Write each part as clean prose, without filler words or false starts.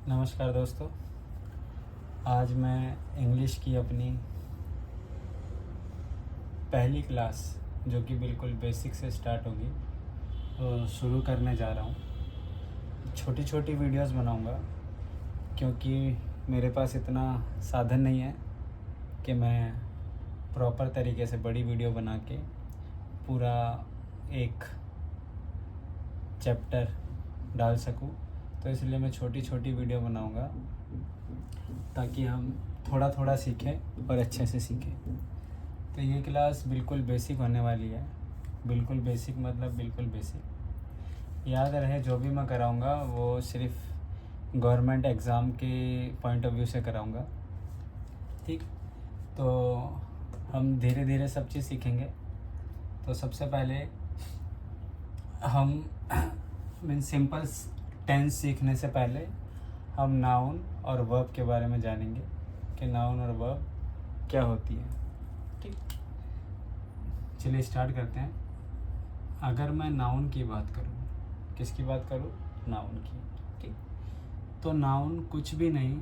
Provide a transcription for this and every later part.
नमस्कार दोस्तों। आज मैं इंग्लिश की अपनी पहली क्लास जो कि बिल्कुल बेसिक से स्टार्ट होगी तो शुरू करने जा रहा हूँ। छोटी छोटी वीडियोस बनाऊँगा क्योंकि मेरे पास इतना साधन नहीं है कि मैं प्रॉपर तरीके से बड़ी वीडियो बना के पूरा एक चैप्टर डाल सकूँ। तो इसलिए मैं छोटी छोटी वीडियो बनाऊँगा ताकि हम थोड़ा थोड़ा सीखें और अच्छे से सीखें। तो ये क्लास बिल्कुल बेसिक होने वाली है। बिल्कुल बेसिक मतलब बिल्कुल बेसिक। याद रहे जो भी मैं कराऊँगा वो सिर्फ गवर्नमेंट एग्ज़ाम के पॉइंट ऑफ व्यू से कराऊँगा। ठीक, तो हम धीरे धीरे सब चीज़ सीखेंगे। तो सबसे पहले हम मीन सिंपल टेंस सीखने से पहले हम नाउन और वर्ब के बारे में जानेंगे कि नाउन और वर्ब क्या होती है। ठीक, चलिए स्टार्ट करते हैं। अगर मैं नाउन की बात करूँ, किसकी बात करूँ? नाउन की। ठीक, तो नाउन कुछ भी नहीं।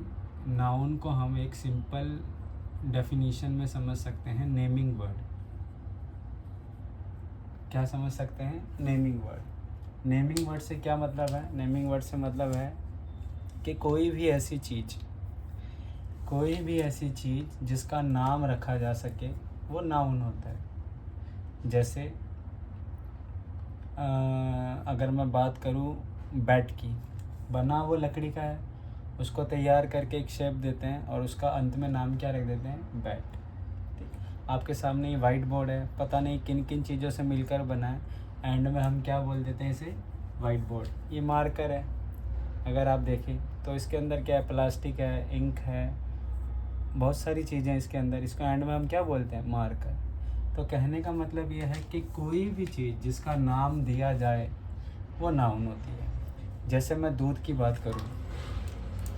नाउन को हम एक सिंपल डेफिनेशन में समझ सकते हैं, नेमिंग वर्ड। क्या समझ सकते हैं? Naming word. नेमिंग वर्ड से क्या मतलब है? नेमिंग वर्ड से मतलब है कि कोई भी ऐसी चीज़ जिसका नाम रखा जा सके वो नाउन होता है। जैसे अगर मैं बात करूँ बैट की, बना वो लकड़ी का है, उसको तैयार करके एक शेप देते हैं और उसका अंत में नाम क्या रख देते हैं? बैट। ठीक, आपके सामने ये वाइट बोर्ड है, पता नहीं किन किन चीज़ों से मिलकर बना है, एंड में हम क्या बोल देते हैं इसे? White board. ये मार्कर है, अगर आप देखें तो इसके अंदर क्या है? प्लास्टिक है, इंक है, बहुत सारी चीज़ें इसके अंदर। इसको एंड में हम क्या बोलते हैं? मार्कर। तो कहने का मतलब ये है कि कोई भी चीज़ जिसका नाम दिया जाए वो नाउन होती है। जैसे मैं दूध की बात करूँ,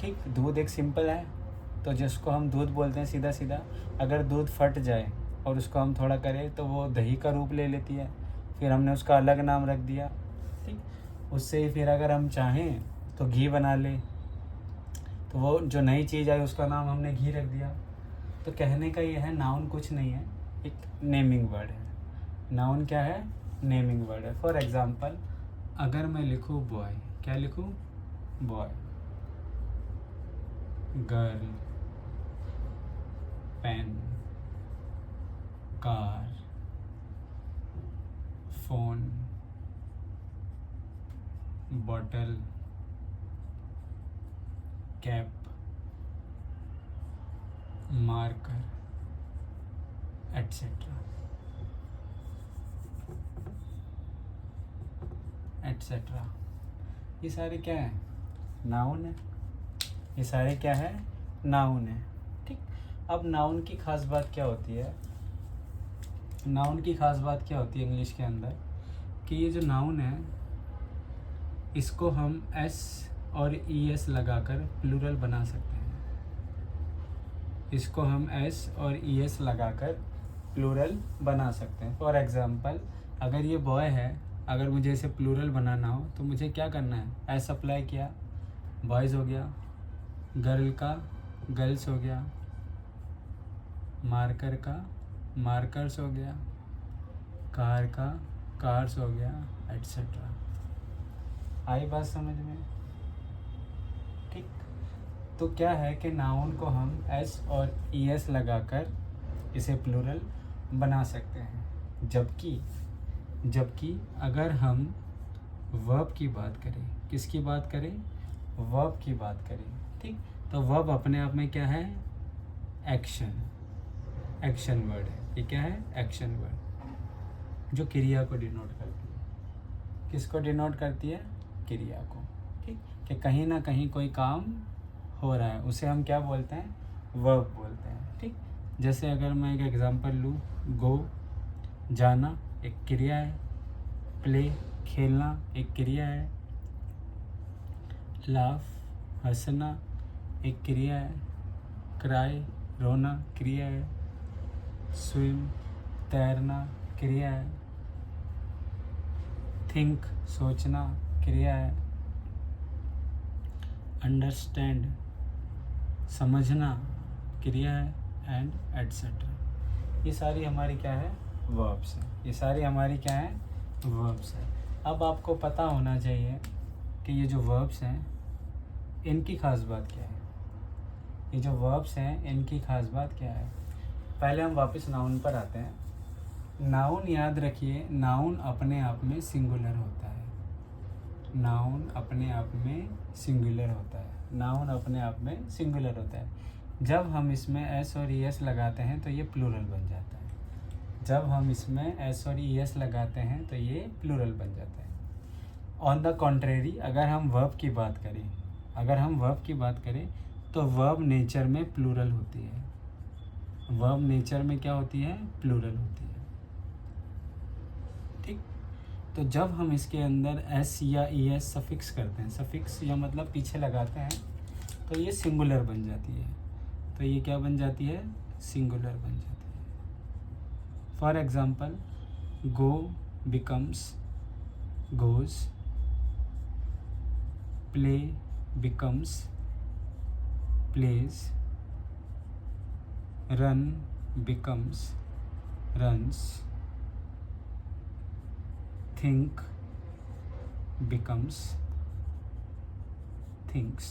ठीक, दूध एक सिंपल है तो जिसको हम दूध बोलते हैं सीधा सीधा। अगर दूध फट जाए और उसको हम थोड़ा करें तो वो दही का रूप ले लेती है, फिर हमने उसका अलग नाम रख दिया। ठीक, उससे ही फिर अगर हम चाहें तो घी बना ले, तो वो जो नई चीज़ आई उसका नाम हमने घी रख दिया। तो कहने का ये है, नाउन कुछ नहीं है, एक नेमिंग वर्ड है। नाउन क्या है? नेमिंग वर्ड है। फॉर एग्ज़ाम्पल, अगर मैं लिखूँ बॉय, क्या लिखूँ? Boy, girl, pen, car, phone, bottle, cap, marker, etcetera etcetera. ये सारे क्या है? नाउन है। ये सारे क्या है? नाउन है। ठीक, अब नाउन की खास बात क्या होती है? नाउन की खास बात क्या होती है इंग्लिश के अंदर कि ये जो नाउन है इसको हम एस और ई एस लगाकर प्लूरल बना सकते हैं। इसको हम एस और ई एस लगाकर प्लूरल बना सकते हैं। फॉर एग्ज़ाम्पल, अगर ये बॉय है, अगर मुझे इसे प्लूरल बनाना हो तो मुझे क्या करना है? एस अप्लाई किया, बॉयज़ हो गया, गर्ल का गर्ल्स हो गया, मार्कर का मार्कर्स हो गया, कार का कार्स हो गया, एटसेट्रा। आई बात समझ में? ठीक, तो क्या है कि नाउन को हम एस और ई एस लगाकर इसे प्लूरल बना सकते हैं। जबकि अगर हम वर्ब की बात करें, किसकी बात करें? वर्ब की बात करें। ठीक, तो वर्ब अपने आप में क्या है? एक्शन वर्ड है। ये क्या है? एक्शन वर्ड, जो क्रिया को डिनोट करती है। किसको डिनोट करती है? क्रिया को। ठीक, कि कहीं ना कहीं कोई काम हो रहा है, उसे हम क्या बोलते हैं? वर्ब बोलते हैं। ठीक, जैसे अगर मैं एक एग्जांपल लूँ, गो, जाना एक क्रिया है, प्ले खेलना एक क्रिया है, लाफ हंसना एक क्रिया है, क्राई रोना क्रिया है, स्विम तैरना क्रिया है, थिंक सोचना क्रिया है, अंडरस्टैंड समझना क्रिया है, एंड एटसेट्रा। ये सारी हमारी क्या है, वर्ब्स हैं। ये सारी हमारी क्या है, वर्ब्स हैं। अब आपको पता होना चाहिए कि ये जो वर्ब्स हैं इनकी ख़ास बात क्या है। ये जो वर्ब्स हैं इनकी ख़ास बात क्या है। पहले हम वापस नाउन पर आते हैं। नाउन याद रखिए, नाउन अपने आप में सिंगुलर होता है। नाउन अपने आप में सिंगुलर होता है। नाउन अपने आप में सिंगुलर होता है। जब हम इसमें एस और ई एस लगाते हैं तो ये प्लूरल बन जाता है। जब हम इसमें एस और ई एस लगाते हैं तो ये प्लूरल बन जाता है। ऑन द कॉन्ट्रेरी, अगर हम वर्ब की बात करें, तो वर्ब नेचर में प्लूरल होती है। वर्ब नेचर में क्या होती है, प्लूरल होती है। ठीक। तो जब हम इसके अंदर एस या ई एस सफिक्स करते हैं, सफिक्स या मतलब पीछे लगाते हैं, तो ये सिंगुलर बन जाती है। तो ये क्या बन जाती है, सिंगुलर बन जाती है। For example, go becomes goes, play becomes plays, run becomes runs, think becomes thinks।